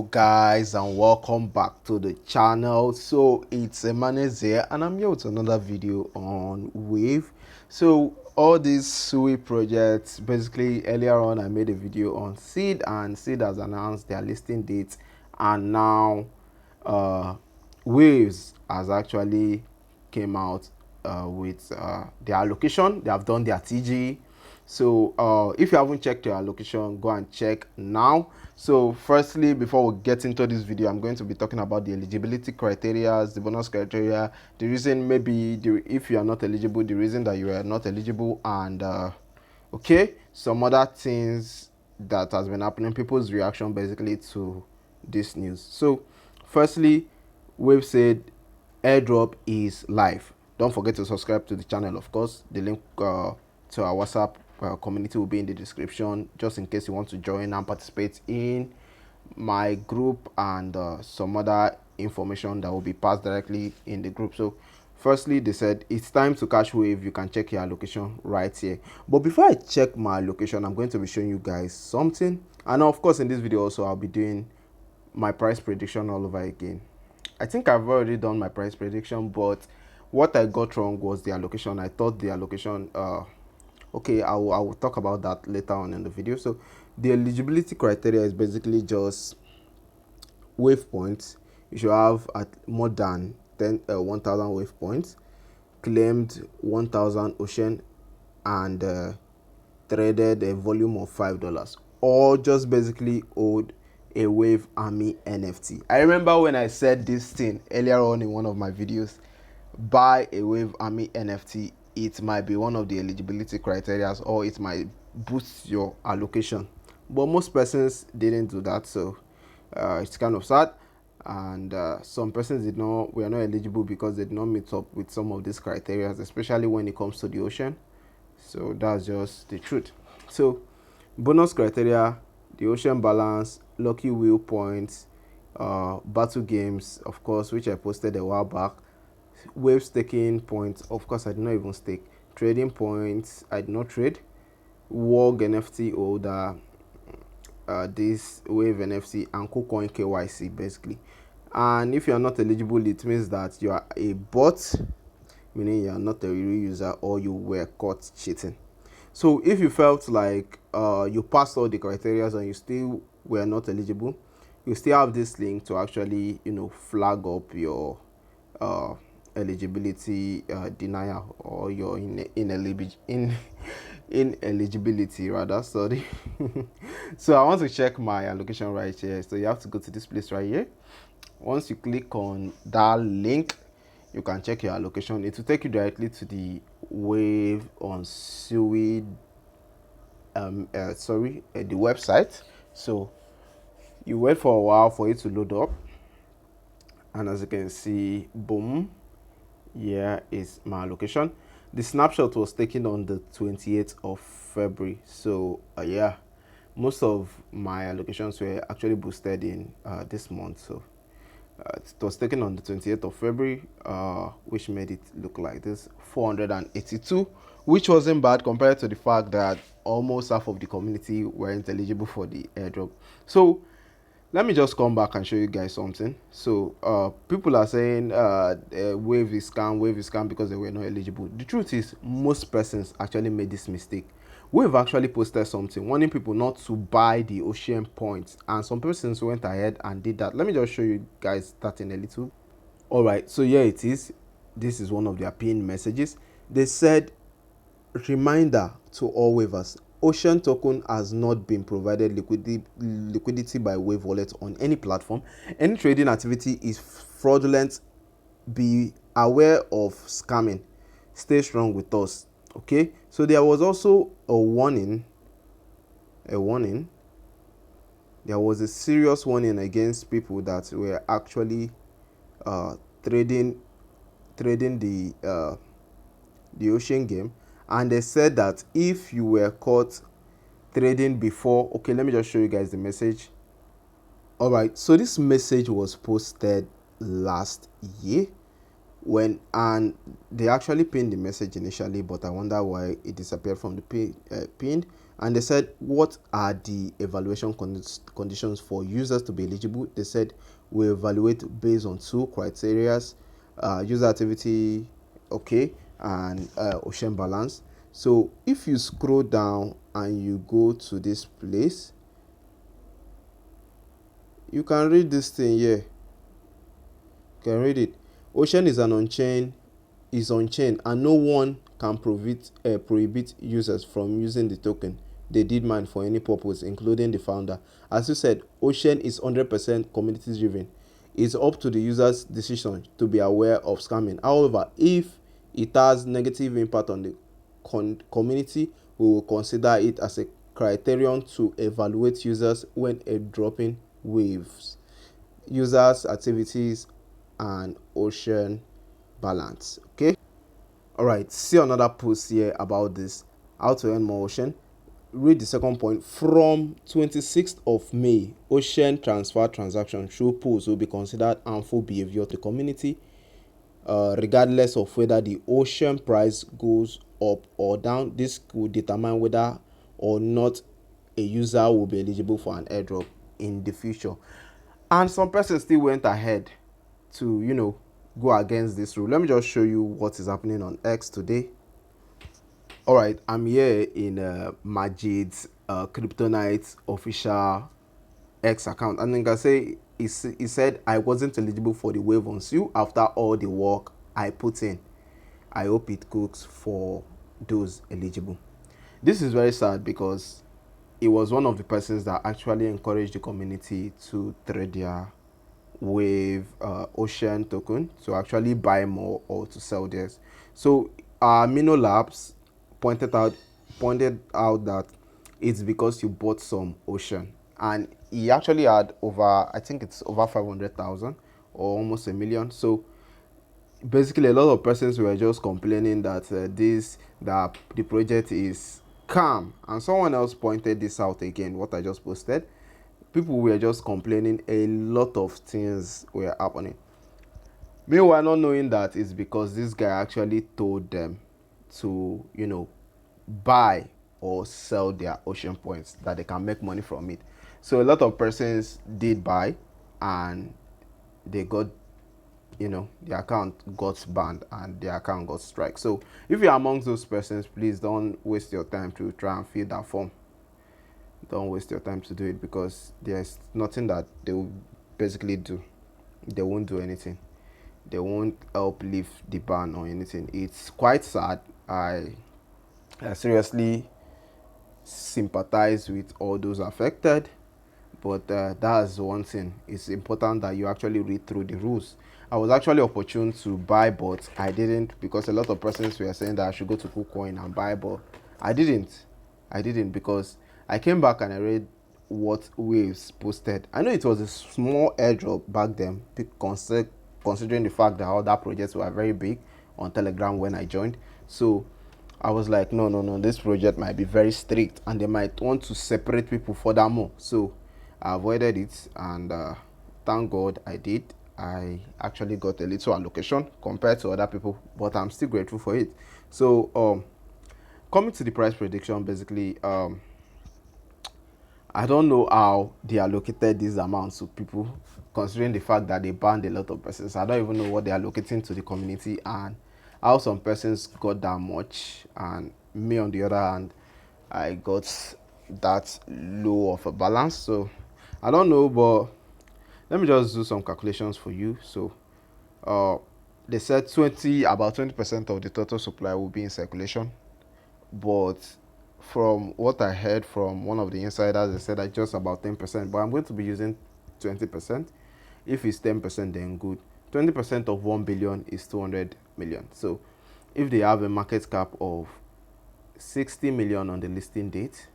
up guys, and welcome back to the channel. So it's Emmanuel here and I'm here with another video on Wave. So all these Sui projects, basically earlier on I made a video on Seed, and Seed has announced their listing dates, and now Waves has actually came out with their allocation. They have done their TGE. So if you haven't checked your allocation, go and check now. So firstly, before we get into this video, I'm going to be talking about the eligibility criteria, the bonus criteria, the reason maybe if you are not eligible, the reason that you are not eligible, and okay, some other things that has been happening, people's reaction basically to this news. So firstly, we've said airdrop is live. Don't forget to subscribe to the channel. Of course, the link to our WhatsApp community will be in the description, just in case you want to join and participate in my group, and some other information that will be passed directly in the group. So firstly, they said it's time to cash Wave. You can check your allocation right here. But before I check my allocation, I'm going to be showing you guys something. And of course, in this video also, I'll be doing my price prediction all over again. I think I've already done my price prediction, but what I got wrong was the allocation. I thought the allocation okay, I will talk about that later on in the video. So the eligibility criteria is basically just wave points. You should have at more than 1000 wave points, claimed 1000 ocean, and traded a volume of $5, or just basically owed a Wave Army NFT. I remember when I said this thing earlier on in one of my videos, buy a Wave Army NFT. It might be one of the eligibility criteria, or it might boost your allocation, but most persons didn't do that. So it's kind of sad, and some persons were not eligible because they did not meet up with some of these criteria, especially when it comes to the ocean. So that's just the truth. So bonus criteria: the ocean balance, lucky wheel points, battle games, of course, which I posted a while back, wave staking points, of course I did not even stake, trading points, I did not trade, WOG NFT holder, this Wave NFT, and KuCoin KYC basically. And if you are not eligible, it means that you are a bot, meaning you are not a real user, or you were caught cheating. So if you felt like you passed all the criteria and you still were not eligible, you still have this link to actually flag up your eligibility denial, or your ineligibility rather, sorry. So I want to check my allocation right here. So you have to go to this place right here. Once you click on that link, you can check your allocation. It will take you directly to the Wave on Sui the website. So you wait for a while for it to load up, and as you can see, boom, here is my allocation. The snapshot was taken on the 28th of February. So yeah, most of my allocations were actually boosted in this month. So it was taken on the 28th of February, which made it look like this: 482, which wasn't bad compared to the fact that almost half of the community weren't eligible for the airdrop. So let me just come back and show you guys something. So people are saying wave is scam because they were not eligible. The truth is, most persons actually made this mistake. We've actually posted something warning people not to buy the ocean points, and some persons went ahead and did that. Let me just show you guys that in a little. All right, so here it is. This is one of their pinned messages. They said, reminder to all waivers: ocean token has not been provided liquidity by Wave wallet on any platform. Any trading activity is fraudulent. Be aware of scamming. Stay strong with us. Okay, so there was also a warning. There was a serious warning against people that were actually trading the ocean game, and they said that if you were caught trading before, okay, let me just show you guys the message. All right, so this message was posted last year, and they actually pinned the message initially, but I wonder why it disappeared from the pinned. And they said, what are the evaluation conditions for users to be eligible? They said, we evaluate based on two criteria: user activity, okay, and ocean balance. So if you scroll down and you go to this place, you can read this thing here. You can read it. Ocean is on chain, and no one can prohibit users from using the token they did mine for any purpose, including the founder. As you said, Ocean is 100% community driven. It's up to the user's decision to be aware of scamming. However, if it has negative impact on the community, we will consider it as a criterion to evaluate users when airdropping waves, users activities, and ocean balance. Okay, all right, see another post here about this, how to earn more ocean. Read the second point. From 26th of May, ocean transfer transaction through pools will be considered harmful behavior to the community, regardless of whether the ocean price goes up or down. This will determine whether or not a user will be eligible for an airdrop in the future. And some persons still went ahead to, go against this rule. Let me just show you what is happening on X today. All right, I'm here in Majid's Kryptonite official X account, and like I say, he said I wasn't eligible for the wave on Sue after all the work I put in. I hope it cooks for those eligible. This is very sad because it was one of the persons that actually encouraged the community to trade their wave ocean token to actually buy more or to sell theirs. So Mino Labs pointed out that it's because you bought some ocean, and he actually had over, I think it's over 500,000 or almost a million. So basically a lot of persons were just complaining that that the project is calm, and someone else pointed this out again, what I just posted. People were just complaining, a lot of things were happening. Meanwhile, not knowing that it's because this guy actually told them to, buy or sell their ocean points, that they can make money from it. So a lot of persons did buy, and they got, the account got banned and the account got strike. So if you're amongst those persons, please don't waste your time to try and fill that form. Don't waste your time to do it, because there's nothing that they will basically do. They won't do anything. They won't help lift the ban or anything. It's quite sad. I seriously sympathize with all those affected, but that's one thing. It's important that you actually read through the rules. I was actually opportune to buy, but I didn't, because a lot of persons were saying that I should go to KuCoin and buy, but I didn't because I came back and I read what Waves posted. I know it was a small airdrop back then, considering the fact that other projects were very big on Telegram when I joined. So I was like, no, this project might be very strict and they might want to separate people furthermore. So I avoided it, and thank God I did. I actually got a little allocation compared to other people, but I'm still grateful for it. So coming to the price prediction, basically, I don't know how they allocated these amounts to people, considering the fact that they banned a lot of persons. I don't even know what they are allocating to the community and how some persons got that much, and me on the other hand, I got that low of a balance. So I don't know, but let me just do some calculations for you. So they said about 20% of the total supply will be in circulation, but from what I heard from one of the insiders, they said that just about 10%, but I'm going to be using 20%. If it's 10%, then good. 20% of 1 billion is 200 million. So if they have a market cap of 60 million on the listing date,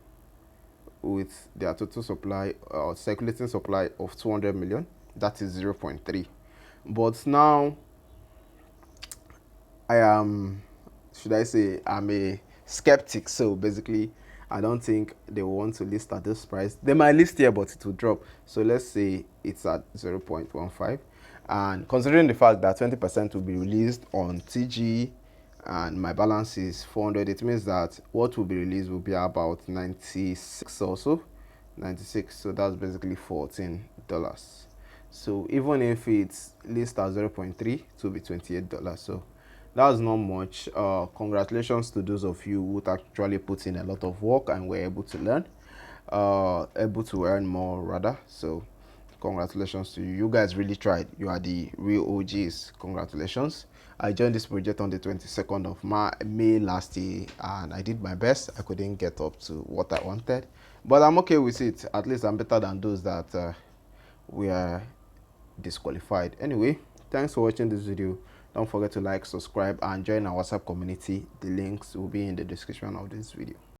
with their total supply or circulating supply of 200 million, that is 0.3. But now I'm a skeptic. So basically, I don't think they will want to list at this price. They might list here, but it will drop. So let's say it's at 0.15. And considering the fact that 20% will be released on TGE and my balance is 400. It means that what will be released will be about 96 or so, 96. So that's basically $14. So even if it's list at 0.3, it will be $28. So that's not much. Congratulations to those of you who actually put in a lot of work and were able to learn, able to earn more rather. So congratulations to you. You guys really tried. You are the real OGs. Congratulations. I joined this project on the 22nd of May last year, and I did my best. I couldn't get up to what I wanted, but I'm okay with it. At least I'm better than those that were disqualified. Anyway, thanks for watching this video. Don't forget to like, subscribe, and join our WhatsApp community. The links will be in the description of this video.